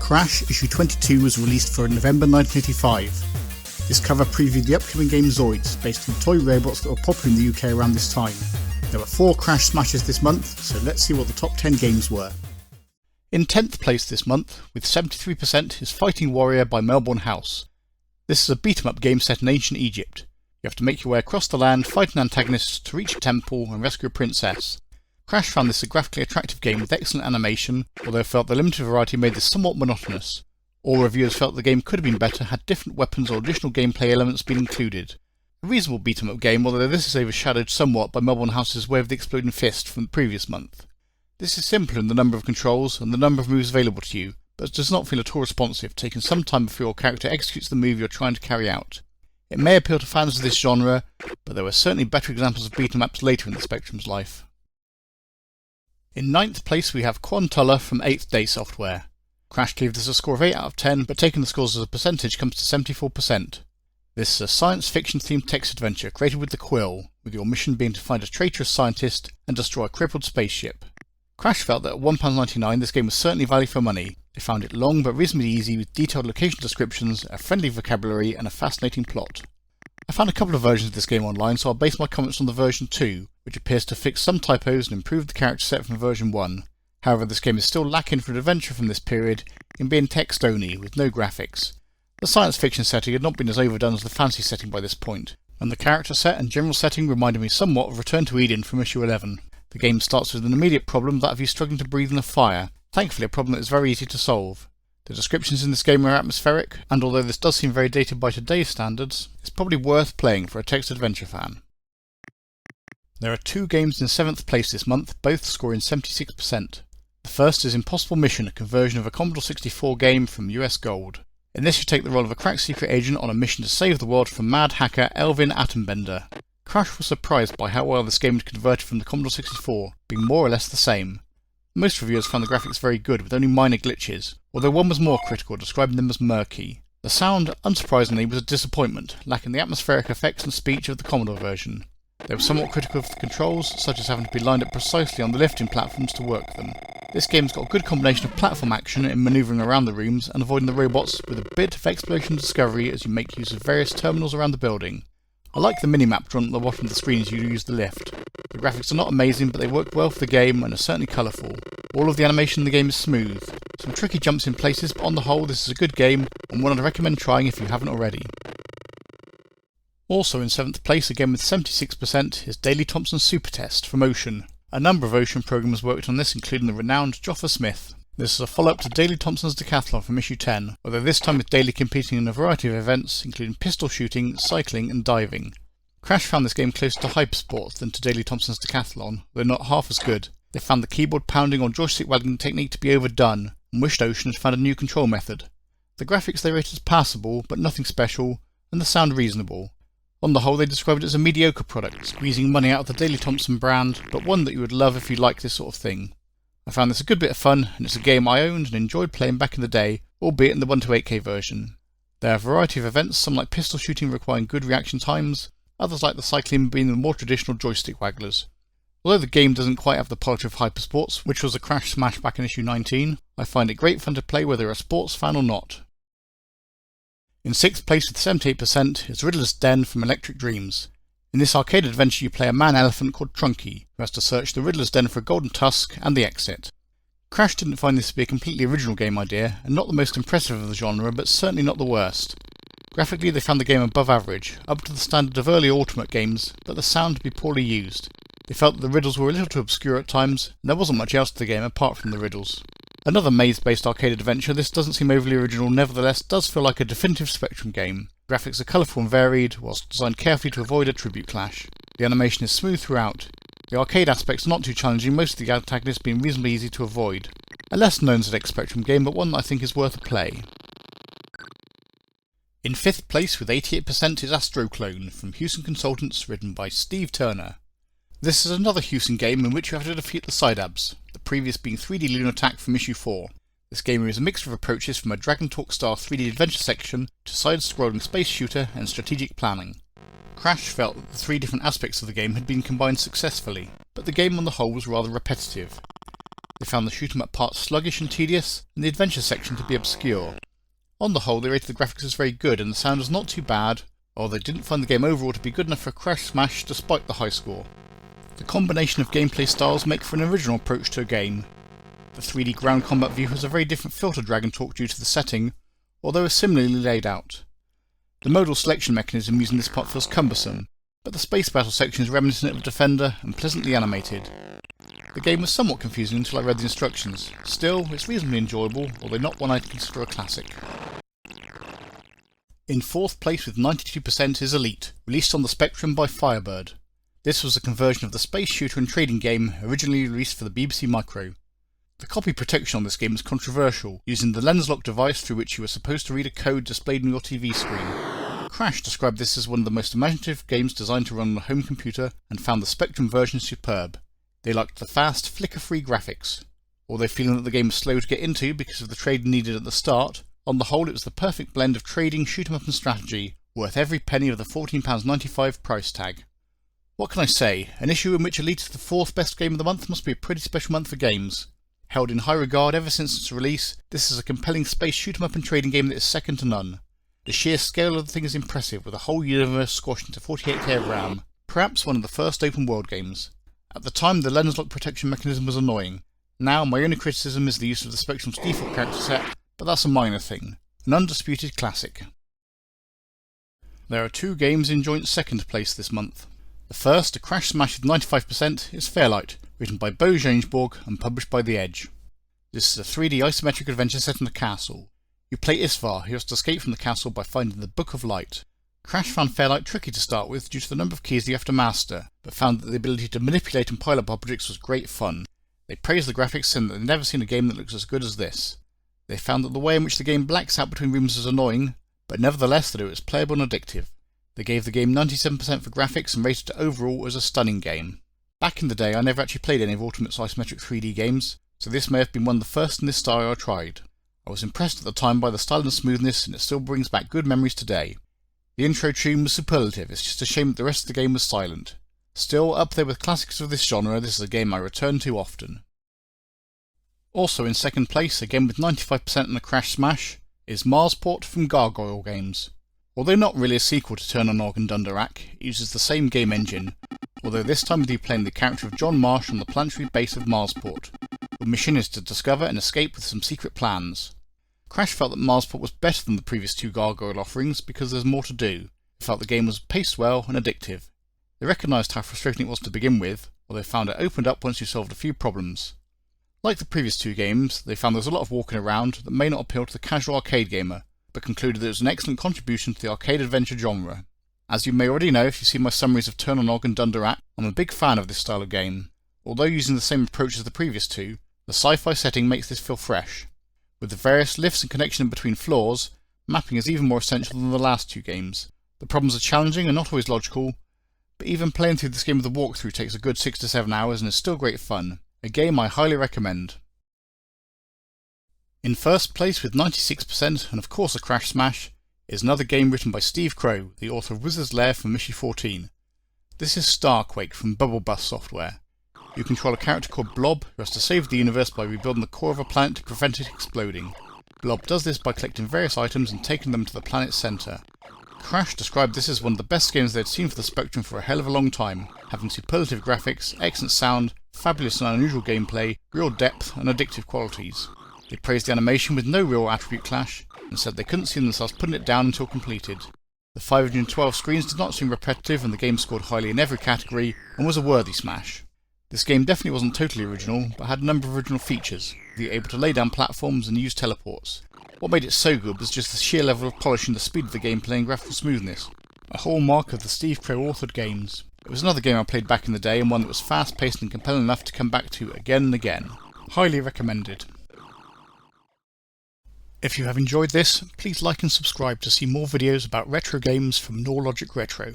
Crash Issue 22 was released for November 1985. This cover previewed the upcoming game Zoids, based on toy robots that were popular in the UK around this time. There were 4 Crash smashes this month, so let's see what the top 10 games were. In 10th place this month, with 73%, is Fighting Warrior by Melbourne House. This is a beat-em-up game set in ancient Egypt. You have to make your way across the land, fighting antagonists to reach a temple and rescue a princess. Crash found this a graphically attractive game with excellent animation, although felt the limited variety made this somewhat monotonous. All reviewers felt the game could have been better had different weapons or additional gameplay elements been included. A reasonable beat-em-up game, although this is overshadowed somewhat by Melbourne House's Way of the Exploding Fist from the previous month. This is simpler in the number of controls and the number of moves available to you, but does not feel at all responsive, taking some time before your character executes the move you're trying to carry out. It may appeal to fans of this genre, but there were certainly better examples of beat-em-ups later in the Spectrum's life. In 9th place we have Quan Tulla from 8th Day Software. Crash gave this a score of 8 out of 10, but taking the scores as a percentage comes to 74%. This is a science fiction themed text adventure created with the Quill, with your mission being to find a traitorous scientist and destroy a crippled spaceship. Crash felt that at £1.99 this game was certainly value for money. They found it long but reasonably easy with detailed location descriptions, a friendly vocabulary and a fascinating plot. I found a couple of versions of this game online, so I'll base my comments on the version 2, which appears to fix some typos and improve the character set from version 1. However, this game is still lacking for an adventure from this period in being text only, with no graphics. The science fiction setting had not been as overdone as the fantasy setting by this point, and the character set and general setting reminded me somewhat of Return to Eden from issue 11. The game starts with an immediate problem, that of you struggling to breathe in a fire, thankfully a problem that is very easy to solve. The descriptions in this game are atmospheric, and although this does seem very dated by today's standards, it's probably worth playing for a text adventure fan. There are 2 games in 7th place this month, both scoring 76%. The first is Impossible Mission, a conversion of a Commodore 64 game from US Gold. In this you take the role of a cracked secret agent on a mission to save the world from mad hacker Elvin Atombender. Crash was surprised by how well this game had converted from the Commodore 64, being more or less the same. Most reviewers found the graphics very good, with only minor glitches, although one was more critical, describing them as murky. The sound, unsurprisingly, was a disappointment, lacking the atmospheric effects and speech of the Commodore version. They were somewhat critical of the controls, such as having to be lined up precisely on the lifting platforms to work them. This game's got a good combination of platform action in manoeuvring around the rooms and avoiding the robots, with a bit of exploration and discovery as you make use of various terminals around the building. I like the minimap drawn at the bottom of the screen as you use the lift. The graphics are not amazing, but they work well for the game and are certainly colourful. All of the animation in the game is smooth. Some tricky jumps in places, but on the whole this is a good game and one I'd recommend trying if you haven't already. Also in 7th place, again with 76%, is Daley Thompson's Super Test from Ocean. A number of Ocean programmers worked on this, including the renowned Joffa Smith. This is a follow-up to Daley Thompson's Decathlon from issue 10, although this time with Daley competing in a variety of events, including pistol shooting, cycling and diving. Crash found this game closer to Hypersport than to Daley Thompson's Decathlon, though not half as good. They found the keyboard pounding or joystick wagging technique to be overdone, and wished Ocean had found a new control method. The graphics they rated as passable, but nothing special, and the sound reasonable. On the whole, they described it as a mediocre product, squeezing money out of the Daley Thompson brand, but one that you would love if you like this sort of thing. I found this a good bit of fun, and it's a game I owned and enjoyed playing back in the day, albeit in the 1-8K version. There are a variety of events, some like pistol shooting requiring good reaction times, others like the cycling being the more traditional joystick wagglers. Although the game doesn't quite have the polish of Hypersports, which was a Crash smash back in issue 19, I find it great fun to play whether you're a sports fan or not. In 6th place with 78% is Riddlers Den from Electric Dreams. In this arcade adventure you play a man-elephant called Trunky, who has to search the Riddler's Den for a golden tusk and the exit. Crash didn't find this to be a completely original game idea, and not the most impressive of the genre, but certainly not the worst. Graphically they found the game above average, up to the standard of early Ultimate games, but the sound to be poorly used. They felt that the riddles were a little too obscure at times, and there wasn't much else to the game apart from the riddles. Another maze-based arcade adventure, this doesn't seem overly original, nevertheless does feel like a definitive Spectrum game. Graphics are colourful and varied, whilst designed carefully to avoid a tribute clash. The animation is smooth throughout. The arcade aspects are not too challenging, most of the antagonists being reasonably easy to avoid. A less known ZX Spectrum game, but one that I think is worth a play. In 5th place with 88% is Astro Clone from Hewson Consultants, written by Steve Turner. This is another Hewson game in which you have to defeat the Sidabs, the previous being 3D Lunar Attack from issue 4. This game is a mixture of approaches from a Dragon Talk style 3D adventure section to side-scrolling space shooter and strategic planning. Crash felt that the 3 different aspects of the game had been combined successfully, but the game on the whole was rather repetitive. They found the shoot-'em-up part sluggish and tedious, and the adventure section to be obscure. On the whole, they rated the graphics as very good and the sound was not too bad, although they didn't find the game overall to be good enough for a Crash Smash despite the high score. The combination of gameplay styles make for an original approach to a game. The 3D ground combat view has a very different filter drag and talk due to the setting, although is similarly laid out. The modal selection mechanism using this part feels cumbersome, but the space battle section is reminiscent of Defender and pleasantly animated. The game was somewhat confusing until I read the instructions. Still, it's reasonably enjoyable, although not one I'd consider a classic. In fourth place with 92% is Elite, released on the Spectrum by Firebird. This was a conversion of the space shooter and trading game originally released for the BBC Micro. The copy protection on this game is controversial, using the lens lock device through which you were supposed to read a code displayed on your TV screen. Crash described this as one of the most imaginative games designed to run on a home computer and found the Spectrum version superb. They liked the fast, flicker-free graphics. Although feeling that the game was slow to get into because of the trading needed at the start, on the whole it was the perfect blend of trading, shoot-'em-up and strategy, worth every penny of the £14.95 price tag. What can I say? An issue in which Elite is the fourth best game of the month must be a pretty special month for games. Held in high regard ever since its release, this is a compelling space shoot-'em-up and trading game that is second to none. The sheer scale of the thing is impressive, with a whole universe squashed into 48k of RAM, perhaps one of the first open world games. At the time the lens lock protection mechanism was annoying. Now my only criticism is the use of the Spectrum's default character set, but that's a minor thing. An undisputed classic. There are two games in joint second place this month. The first, a Crash Smash with 95%, is Fairlite, written by Bo Gainsbourg and published by The Edge. This is a 3D isometric adventure set in a castle. You play Isvar, who has to escape from the castle by finding the Book of Light. Crash found Fairlite tricky to start with due to the number of keys you have to master, but found that the ability to manipulate and pile up objects was great fun. They praised the graphics, saying that they'd never seen a game that looks as good as this. They found that the way in which the game blacks out between rooms was annoying, but nevertheless that it was playable and addictive. They gave the game 97% for graphics and rated it overall as a stunning game. Back in the day I never actually played any of Ultimate's isometric 3D games, so this may have been one of the first in this style I tried. I was impressed at the time by the style and smoothness, and it still brings back good memories today. The intro tune was superlative, it's just a shame that the rest of the game was silent. Still, up there with classics of this genre, this is a game I return to often. Also in second place, again with 95% on a Crash Smash, is Marsport from Gargoyle Games. Although not really a sequel to Turn on Nog and Dunderak, it uses the same game engine, although this time with you playing the character of John Marsh on the planetary base of Marsport. Your mission is to discover and escape with some secret plans. Crash felt that Marsport was better than the previous two Gargoyle offerings because there's more to do. They felt the game was paced well and addictive. They recognised how frustrating it was to begin with, although found it opened up once you solved a few problems. Like the previous two games, they found there was a lot of walking around that may not appeal to the casual arcade gamer, but concluded that it was an excellent contribution to the arcade adventure genre. As you may already know if you've seen my summaries of Turn on Nog and Dunderak, I'm a big fan of this style of game. Although using the same approach as the previous two, the sci-fi setting makes this feel fresh. With the various lifts and connection between floors, mapping is even more essential than the last two games. The problems are challenging and not always logical, but even playing through this game with a walkthrough takes a good 6 to 7 hours and is still great fun. A game I highly recommend. In first place with 96% and of course a Crash Smash is another game written by Steve Crow, the author of Wizard's Lair for Mishi 14. This is Starquake from Bubble Bus Software. You control a character called Blob who has to save the universe by rebuilding the core of a planet to prevent it exploding. Blob does this by collecting various items and taking them to the planet's centre. Crash described this as one of the best games they had seen for the Spectrum for a hell of a long time, having superlative graphics, excellent sound, fabulous and unusual gameplay, real depth and addictive qualities. They praised the animation with no real attribute clash, and said they couldn't see themselves putting it down until completed. The 512 screens did not seem repetitive and the game scored highly in every category, and was a worthy smash. This game definitely wasn't totally original, but had a number of original features. You were able to lay down platforms and use teleports. What made it so good was just the sheer level of polish and the speed of the gameplay and graphical smoothness, a hallmark of the Steve Crow authored games. It was another game I played back in the day and one that was fast paced and compelling enough to come back to again and again. Highly recommended. If you have enjoyed this, please like and subscribe to see more videos about retro games from Norlogic Retro.